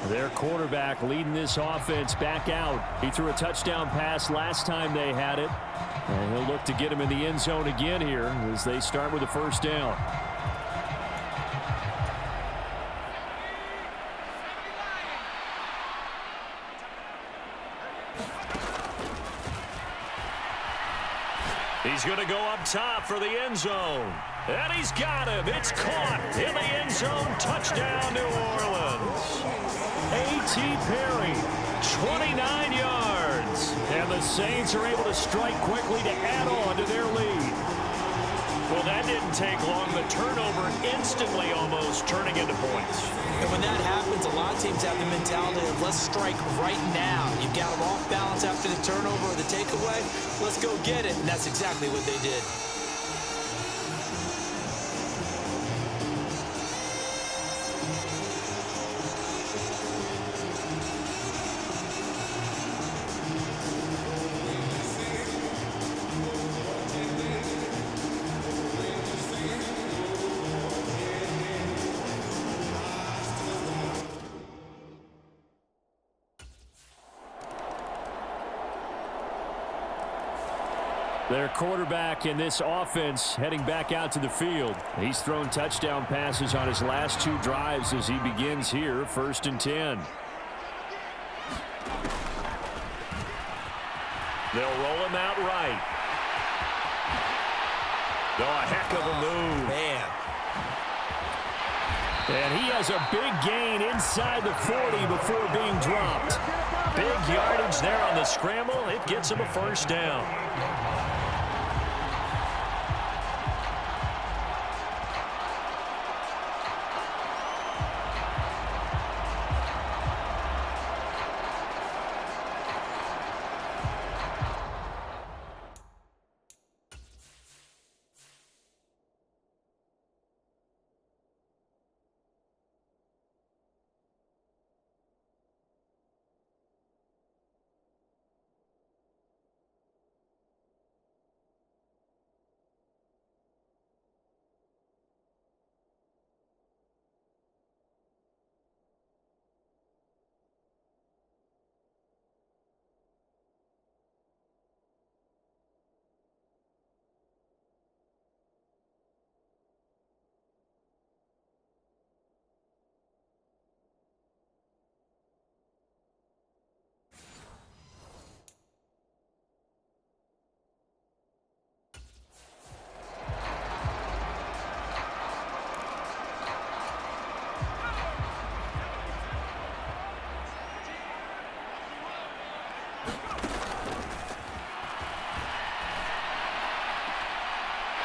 Their quarterback leading this offense back out. He threw a touchdown pass last time they had it. And he'll look to get him in the end zone again here as they start with a first down. He's going to go up top for the end zone. And he's got him. It's caught in the end zone. Touchdown, New Orleans. A.T. Perry, 29 yards. And the Saints are able to strike quickly to add on to their lead. Well, that didn't take long. The turnover instantly almost turning into points. And when that happens, a lot of teams have the mentality of let's strike right now. You've got them off balance after the turnover or the takeaway. Let's go get it. And that's exactly what they did. Their quarterback in this offense heading back out to the field. He's thrown touchdown passes on his last 2 drives as he begins here, 1st and 10. They'll roll him out right. Oh, a heck of a move. Man. And he has a big gain inside the 40 before being dropped. Big yardage there on the scramble. It gets him a first down.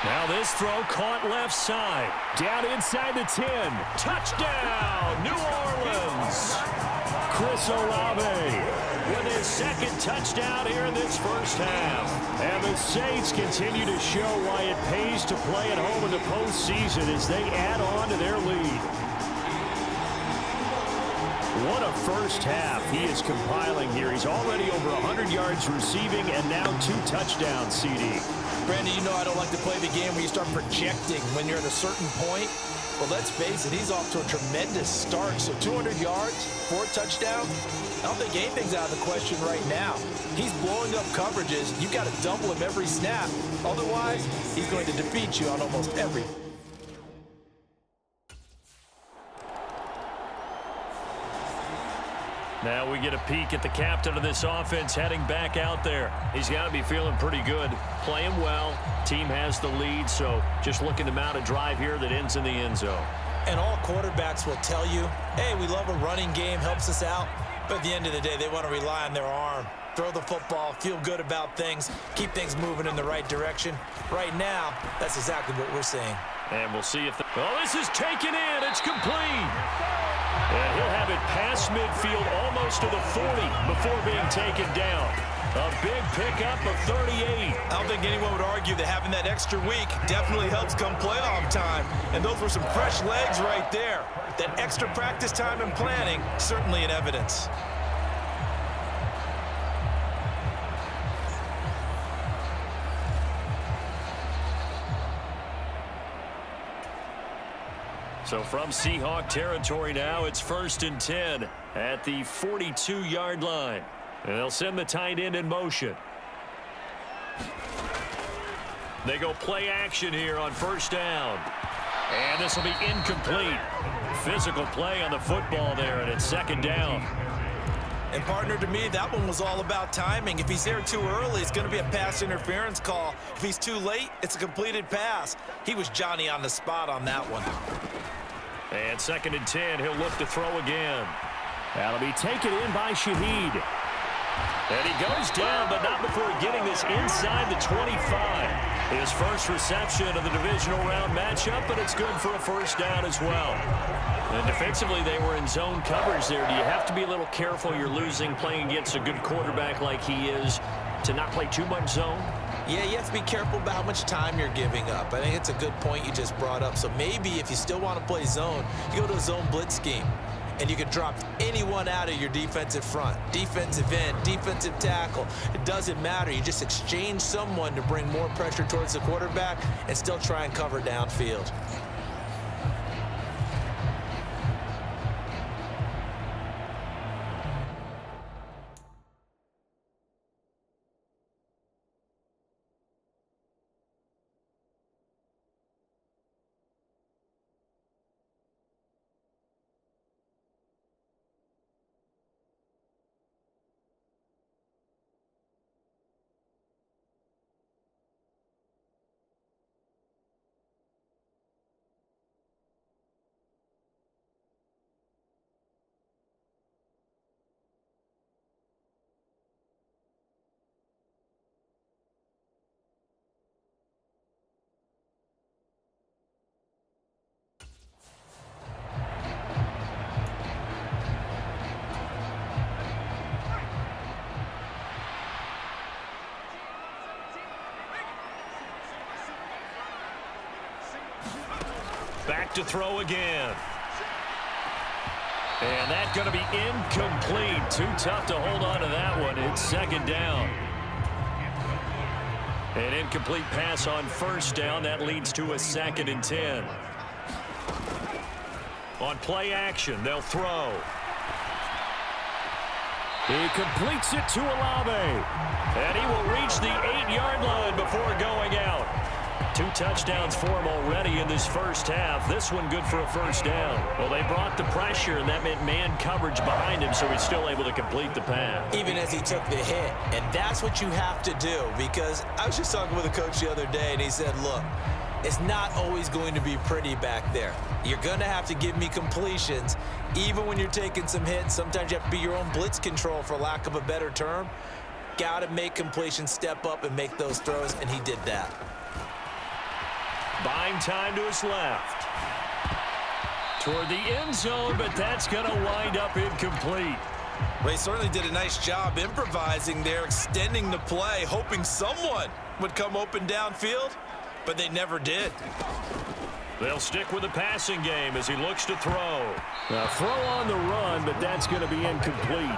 Now this throw caught left side. Down inside the 10. Touchdown, New Orleans. Chris Olave with his 2nd touchdown here in this first half. And the Saints continue to show why it pays to play at home in the postseason as they add on to their lead. What a first half he is compiling here. He's already over 100 yards receiving and now 2 touchdowns, CD. Brandon, you know I don't like to play the game where you start projecting when you're at a certain point. Well, let's face it, he's off to a tremendous start. So 200 yards, 4 touchdowns. I don't think anything's out of the question right now. He's blowing up coverages. You've got to double him every snap. Otherwise, he's going to defeat you on almost every. Now we get a peek at the captain of this offense heading back out there. He's got to be feeling pretty good, playing well. Team has the lead, so just looking to mount a drive here that ends in the end zone. And all quarterbacks will tell you, hey, we love a running game, helps us out. But at the end of the day, they want to rely on their arm. Throw the football, feel good about things, keep things moving in the right direction. Right now, that's exactly what we're seeing. And we'll see if the... Oh, this is taken in. It's complete. And he'll have it past midfield almost to the 40 before being taken down. A big pickup of 38. I don't think anyone would argue that having that extra week definitely helps come playoff time. And those were some fresh legs right there. That extra practice time and planning, certainly in evidence. So from Seahawk territory now, it's 1st and 10 at the 42-yard line. And they'll send the tight end in motion. They go play action here on 1st down. And this will be incomplete. Physical play on the football there, and it's 2nd down. And partner, to me, that one was all about timing. If he's there too early, it's going to be a pass interference call. If he's too late, it's a completed pass. He was Johnny on the spot on that one. And 2nd and 10, he'll look to throw again. That'll be taken in by Shaheed. And he goes down, but not before getting this inside the 25. His first reception of the divisional round matchup, but it's good for a 1st down as well. And defensively, they were in zone coverage there. Do you have to be a little careful? You're losing, playing against a good quarterback like he is, to not play too much zone? Yeah, you have to be careful about how much time you're giving up. I think it's a good point you just brought up. So maybe if you still want to play zone, you go to a zone blitz scheme. And you can drop anyone out of your defensive front, defensive end, defensive tackle. It doesn't matter. You just exchange someone to bring more pressure towards the quarterback and still try and cover downfield. Back to throw again. And that's going to be incomplete. Too tough to hold on to that one. It's 2nd down. An incomplete pass on 1st down. That leads to a 2nd and 10. On play action, they'll throw. He completes it to Olave. And he will reach the 8-yard line before going out. 2 touchdowns for him already in this 1st half. This one good for a 1st down. Well, they brought the pressure, and that meant man coverage behind him, so he's still able to complete the pass. Even as he took the hit. And that's what you have to do, because I was just talking with a coach the other day, and he said, look, it's not always going to be pretty back there. You're going to have to give me completions, even when you're taking some hits. Sometimes you have to be your own blitz control, for lack of a better term. Got to make completions, step up, and make those throws, and he did that. Buying time to his left. Toward the end zone, but that's going to wind up incomplete. Well, he certainly did a nice job improvising there, extending the play, hoping someone would come open downfield, but they never did. They'll stick with the passing game as he looks to throw. A throw on the run, but that's going to be incomplete.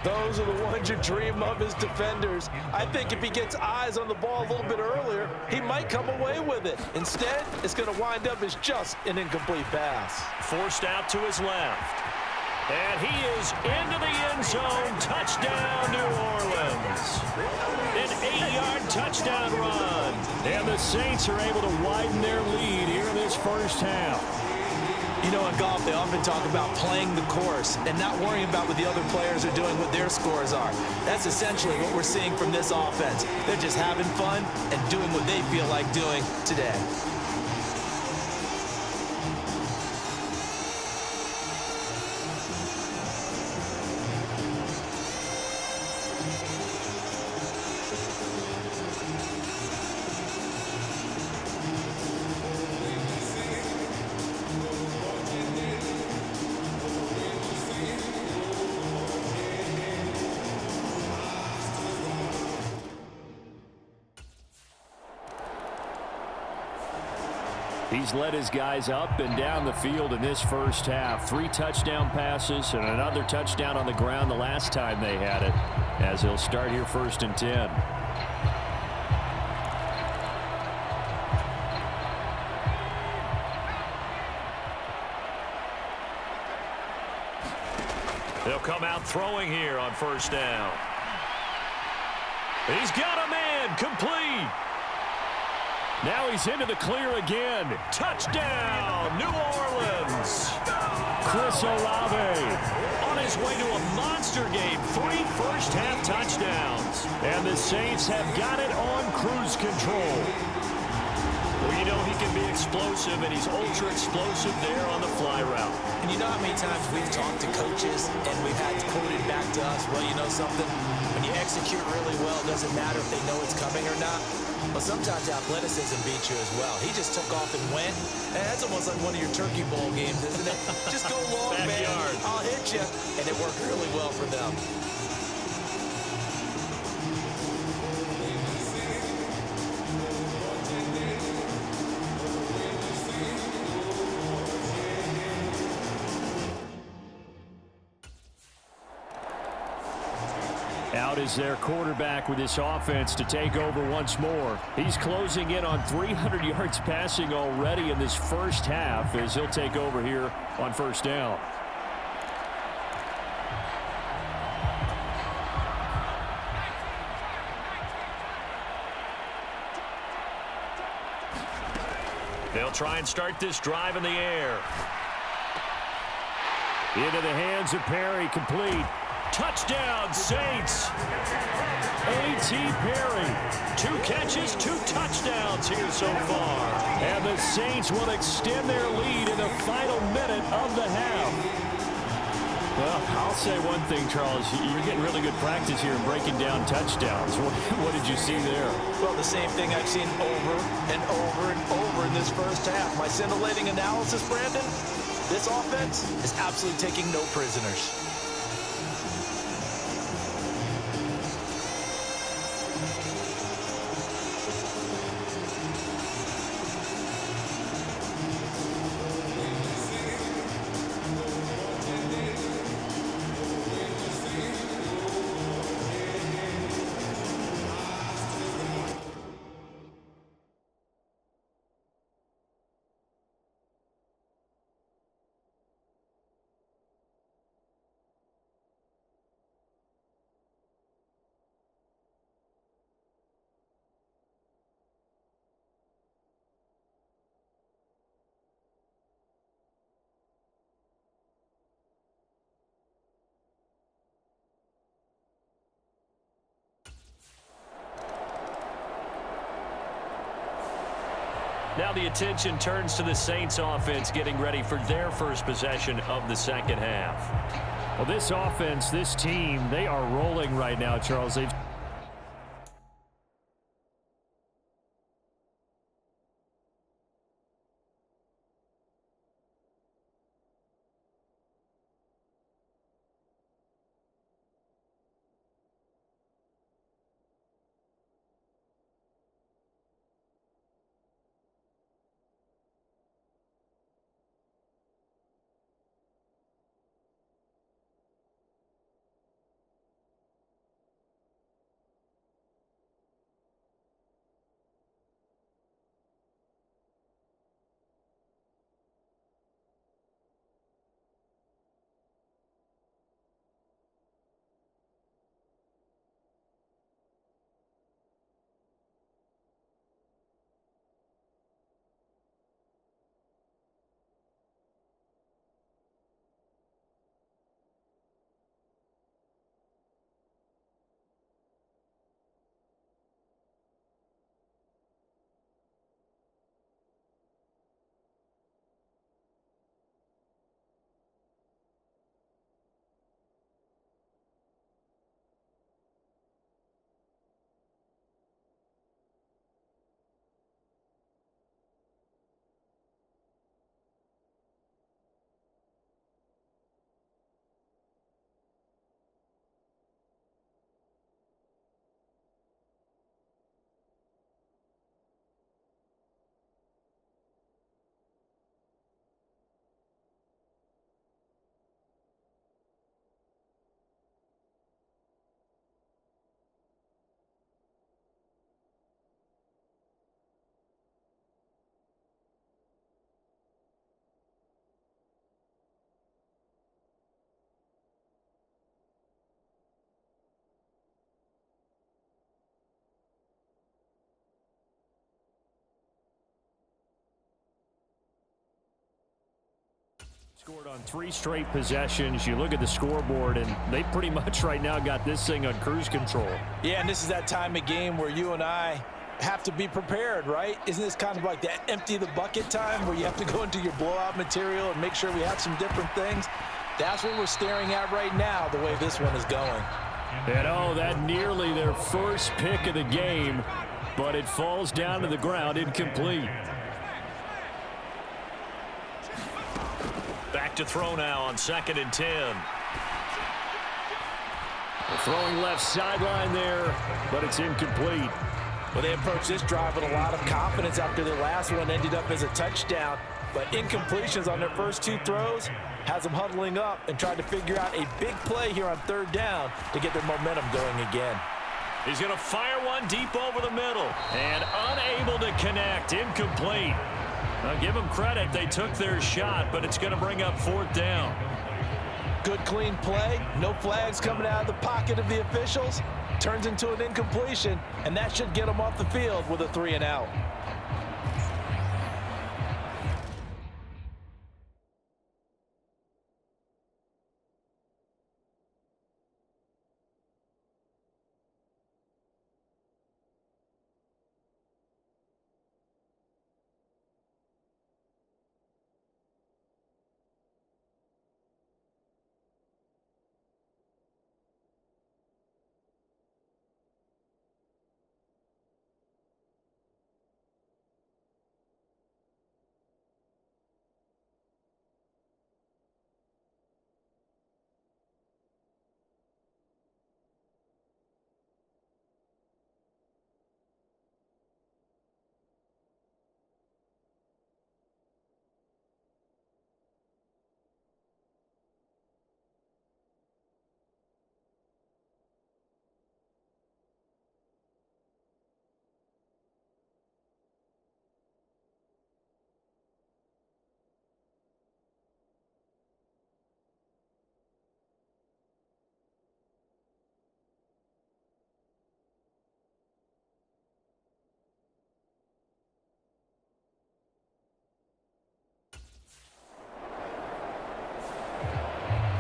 Those are the ones you dream of as defenders. I think if he gets eyes on the ball a little bit earlier, he might come away with it. Instead, it's going to wind up as just an incomplete pass. Forced out to his left. And he is into the end zone. Touchdown, New Orleans. An 8-yard touchdown run. And the Saints are able to widen their lead here in this 1st half. You know, in golf, they often talk about playing the course and not worrying about what the other players are doing, what their scores are. That's essentially what we're seeing from this offense. They're just having fun and doing what they feel like doing today. He's led his guys up and down the field in this 1st half. 3 touchdown passes and another touchdown on the ground the last time they had it, as he'll start here 1st and 10. They'll come out throwing here on first down. He's got a man, complete. Now he's into the clear again. Touchdown, New Orleans. Chris Olave on his way to a monster game. 3 first-half touchdowns. And the Saints have got it on cruise control. Well, you know he can be explosive, and he's ultra-explosive there on the fly route. And you know how many times we've talked to coaches and we've had quoted back to us, well, you know something? When you execute really well, it doesn't matter if they know it's coming or not. But sometimes athleticism beats you as well. He just took off and went. And that's almost like one of your turkey bowl games, isn't it? Just go long, man. I'll hit you. And it worked really well for them. Out is their quarterback with this offense to take over once more. He's closing in on 300 yards passing already in this first half as he'll take over here on first down. They'll try and start this drive in the air. Into the hands of Perry, complete. Touchdown, Saints. A.T. Perry. 2 catches, 2 touchdowns here so far. And the Saints will extend their lead in the final minute of the half. Well, I'll say one thing, Charles. You're getting really good practice here in breaking down touchdowns. What did you see there? Well, the same thing I've seen over and over and over in this first half. My scintillating analysis, Brandon, this offense is absolutely taking no prisoners. Now the attention turns to the Saints offense getting ready for their first possession of the second half. Well, this offense, this team, they are rolling right now, Charles. They've Scored on 3 straight possessions. You look at the scoreboard, and they pretty much right now got this thing on cruise control. Yeah, and this is that time of game where you and I have to be prepared, right? Isn't this kind of like that empty the bucket time where you have to go into your blowout material and make sure we have some different things? That's what we're staring at right now, the way this one is going. And oh, that nearly their first pick of the game, but it falls down to the ground incomplete. Back to throw now on 2nd and 10. They're throwing left sideline there, but it's incomplete. Well, they approached this drive with a lot of confidence after their last one ended up as a touchdown. But incompletions on their first 2 throws has them huddling up and trying to figure out a big play here on 3rd down to get their momentum going again. He's going to fire one deep over the middle and unable to connect. Incomplete. Now give them credit. They took their shot, but it's going to bring up 4th down. Good, clean play. No flags coming out of the pocket of the officials. Turns into an incompletion, and that should get them off the field with a 3 and out.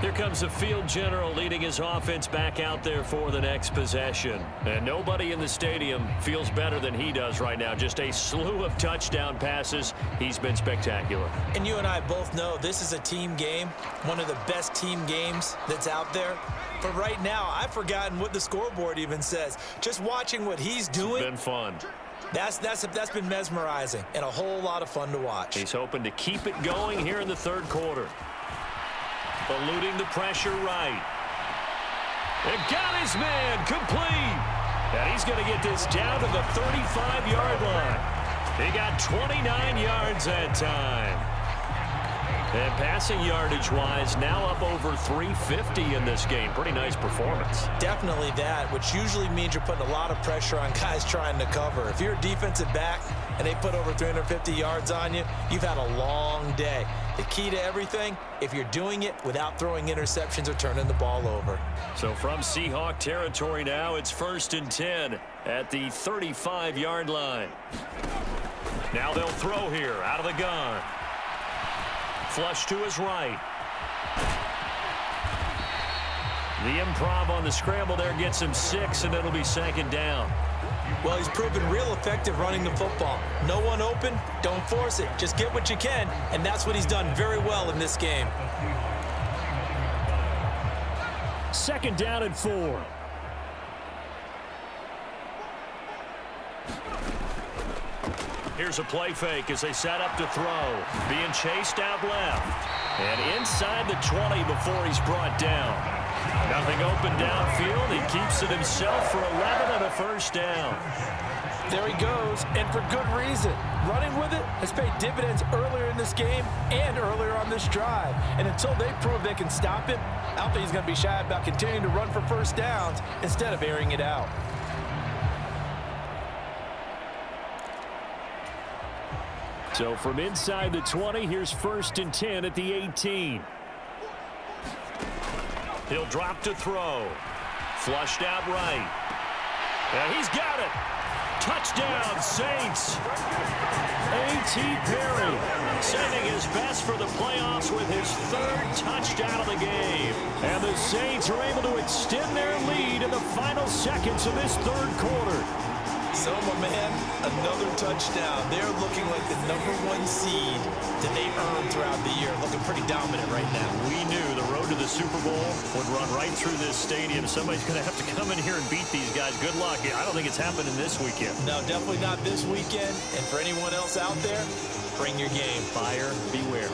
Here comes the field general leading his offense back out there for the next possession. And nobody in the stadium feels better than he does right now. Just a slew of touchdown passes. He's been spectacular. And you and I both know this is a team game, one of the best team games that's out there. But right now, I've forgotten what the scoreboard even says. Just watching what he's doing. It's been fun. That's been mesmerizing and a whole lot of fun to watch. He's hoping to keep it going here in the 3rd quarter. Eluding the pressure right. And got his man complete. And he's going to get this down to the 35-yard line. He got 29 yards that time. And passing yardage-wise, now up over 350 in this game. Pretty nice performance. Definitely that, which usually means you're putting a lot of pressure on guys trying to cover. If you're a defensive back and they put over 350 yards on you, you've had a long day. The key to everything, if you're doing it without throwing interceptions or turning the ball over. So from Seahawk territory now, it's 1st and 10 at the 35-yard line. Now they'll throw here out of the gun. Flush to his right. The improv on the scramble there gets him 6, and it'll be 2nd down. Well, he's proven real effective running the football. No one open, don't force it. Just get what you can, and that's what he's done very well in this game. 2nd down and 4. Here's a play fake as they set up to throw. Being chased out left. And inside the 20 before he's brought down. Nothing open downfield. He keeps it himself for 11 and a 1st down. There he goes, and for good reason. Running with it has paid dividends earlier in this game and earlier on this drive. And until they prove they can stop him, I don't think he's going to be shy about continuing to run for 1st downs instead of airing it out. So from inside the 20, here's 1st and 10 at the 18. He'll drop to throw. Flushed out right. And he's got it. Touchdown, Saints. A.T. Perry, saving his best for the playoffs with his third touchdown of the game. And the Saints are able to extend their lead in the final seconds of this third quarter. So, my man, another touchdown. They're looking like the #1 seed that they earned throughout the year. Looking pretty dominant right now. We knew the road to the Super Bowl would run right through this stadium. Somebody's going to have to come in here and beat these guys. Good luck. I don't think it's happening this weekend. No, definitely not this weekend. And for anyone else out there, bring your game. Buyer beware.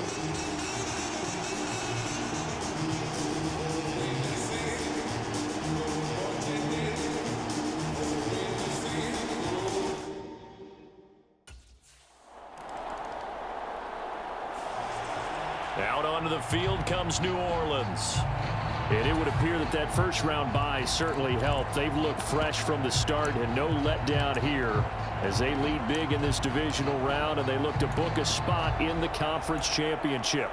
Out onto the field comes New Orleans. And it would appear that that first-round bye certainly helped. They've looked fresh from the start and no letdown here as they lead big in this divisional round, and they look to book a spot in the conference championship.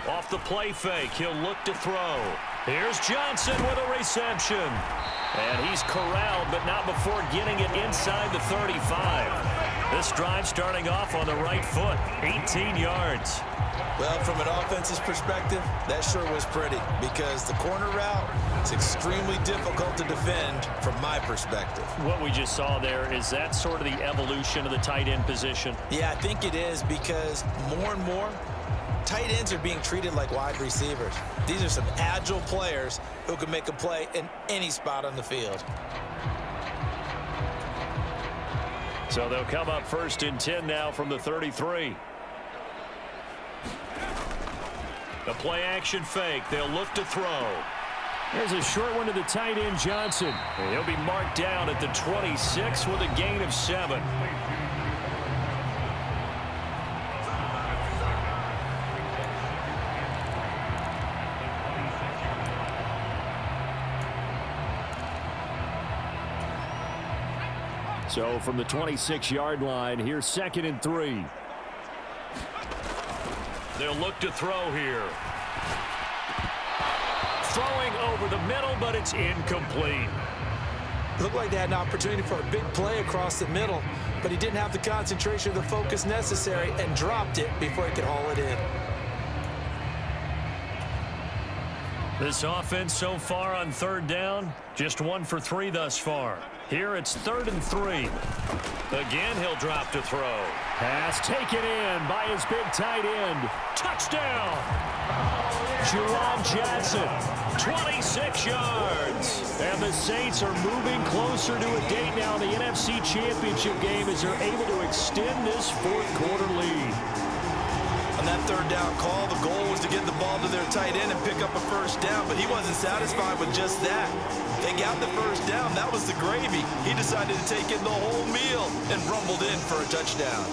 Off the play fake, he'll look to throw. Here's Johnson with a reception. And he's corralled, but not before getting it inside the 35. This drive starting off on the right foot, 18 yards. Well, from an offense's perspective, that sure was pretty because the corner route is extremely difficult to defend from my perspective. What we just saw there, is that sort of the evolution of the tight end position? Yeah, I think it is because more and more, tight ends are being treated like wide receivers. These are some agile players who can make a play in any spot on the field. So they'll come up 1st and 10 now from the 33. The play action fake. They'll look to throw. There's a short one to the tight end, Johnson. And he'll be marked down at the 26 with a gain of 7. So from the 26-yard line, here's 2nd and 3. They'll look to throw here. Throwing over the middle, but it's incomplete. Looked like they had an opportunity for a big play across the middle, but he didn't have the concentration or the focus necessary and dropped it before he could haul it in. This offense so far on 3rd down, just 1 for 3 thus far. Here it's 3rd and 3. Again, he'll drop to throw. Pass taken in by his big tight end. Touchdown! Juwan Johnson, 26 yards. And the Saints are moving closer to a date now in the NFC Championship game as they're able to extend this 4th quarter lead. On that 3rd down call, the goal was to get the ball to their tight end and pick up a 1st down, but he wasn't satisfied with just that. They got the 1st down. That was the gravy. He decided to take in the whole meal and rumbled in for a touchdown.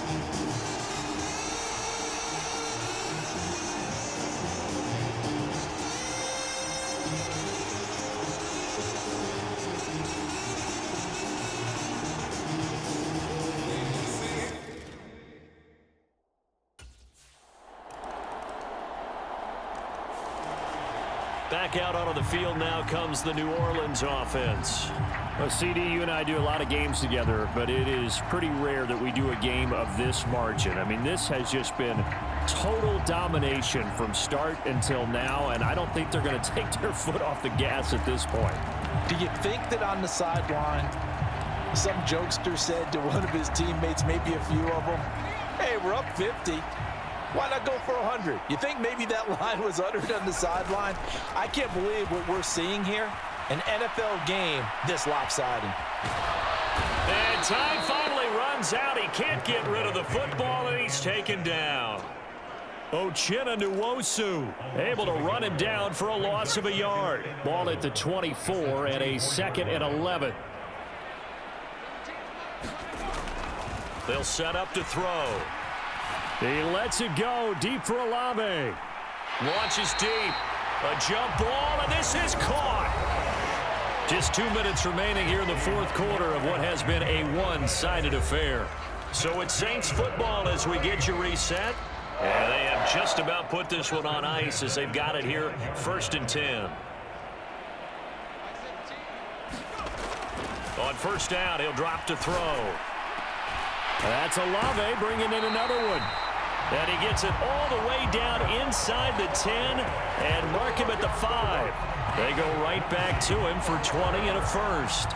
Back out onto the field now comes the New Orleans offense. Well, CD, you and I do a lot of games together, but it is pretty rare that we do a game of this margin. I mean, this has just been total domination from start until now, and I don't think they're going to take their foot off the gas at this point. Do you think that on the sideline, some jokester said to one of his teammates, maybe a few of them, hey, we're up 50. Why not go for 100? You think maybe that line was uttered on the sideline? I can't believe what we're seeing here. An NFL game this lopsided. And time finally runs out. He can't get rid of the football, and he's taken down. Uchenna Nwosu able to run him down for a loss of a yard. Ball at the 24 and a 2nd and 11. They'll set up to throw. He lets it go deep for Olave. Launches deep. A jump ball, and this is caught. Just 2 minutes remaining here in the 4th quarter of what has been a one-sided affair. So it's Saints football as we get you reset. And they have just about put this one on ice as they've got it here, 1st and 10. On 1st down, he'll drop to throw. That's Olave bringing in another one. And he gets it all the way down inside the 10 and mark him at the 5. They go right back to him for 20 and a first.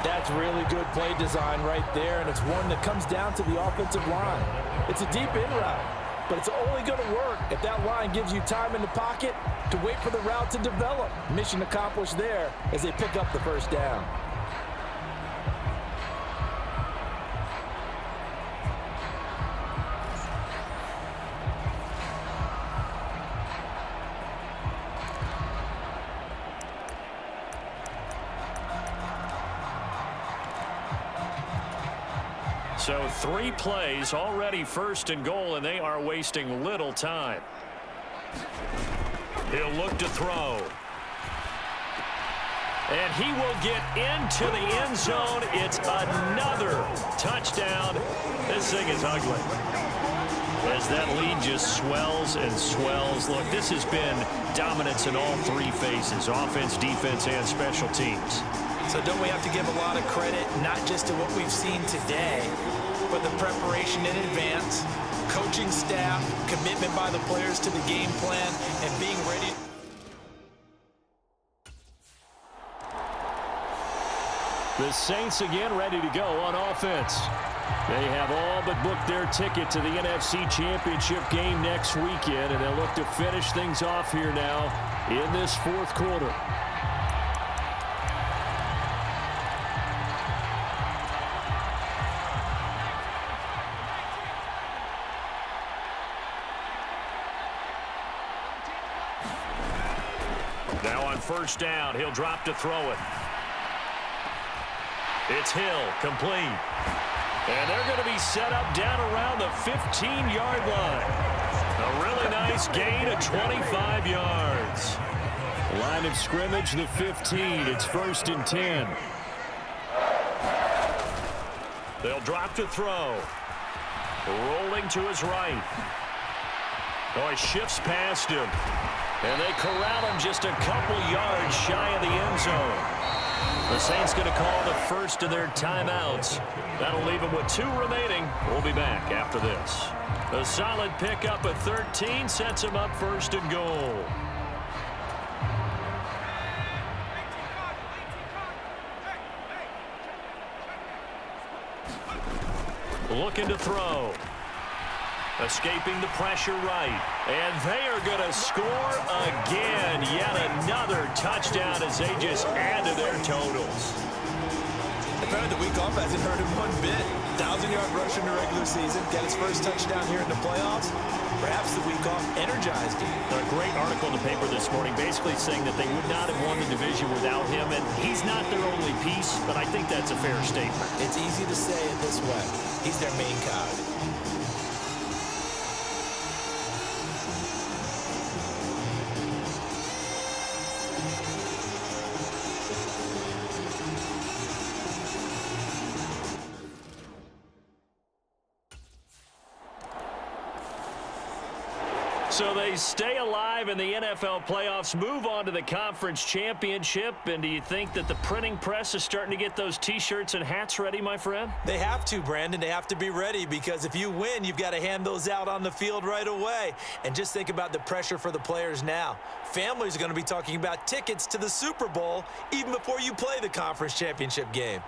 That's really good play design right there, and it's one that comes down to the offensive line. It's a deep in route, but it's only going to work if that line gives you time in the pocket to wait for the route to develop. Mission accomplished there as they pick up the 1st down. So 3 plays already 1st and goal, and they are wasting little time. He'll look to throw. And he will get into the end zone. It's another touchdown. This thing is ugly. As that lead just swells and swells. Look, this has been dominance in all 3 phases, offense, defense, and special teams. So don't we have to give a lot of credit, not just to what we've seen today, but the preparation in advance, coaching staff, commitment by the players to the game plan, and being ready. The Saints again ready to go on offense. They have all but booked their ticket to the NFC Championship game next weekend, and they'll look to finish things off here now in this 4th quarter. Now on 1st down, he'll drop to throw it. It's Hill, complete. And they're going to be set up down around the 15-yard line. A really nice gain of 25 yards. Line of scrimmage, the 15. It's 1st and 10. They'll drop to throw. Rolling to his right. Oh, he shifts past him. And they corral him just a couple yards shy of the end zone. The Saints going to call the first of their timeouts. That'll leave them with 2 remaining. We'll be back after this. A solid pickup at 13 sets him up 1st and goal. Looking to throw. Escaping the pressure right. And they are going to score again. Yet another touchdown as they just add to their totals. Apparently the week off hasn't hurt him one bit. 1,000-yard rush in the regular season. Got his first touchdown here in the playoffs. Perhaps the week off energized him. A great article in the paper this morning basically saying that they would not have won the division without him. And he's not their only piece, but I think that's a fair statement. It's easy to say it this way. He's their main cog. So they stay alive in the NFL playoffs, move on to the conference championship. And do you think that the printing press is starting to get those T-shirts and hats ready, my friend? They have to, Brandon. They have to be ready because if you win, you've got to hand those out on the field right away. And just think about the pressure for the players now. Families are going to be talking about tickets to the Super Bowl even before you play the conference championship game.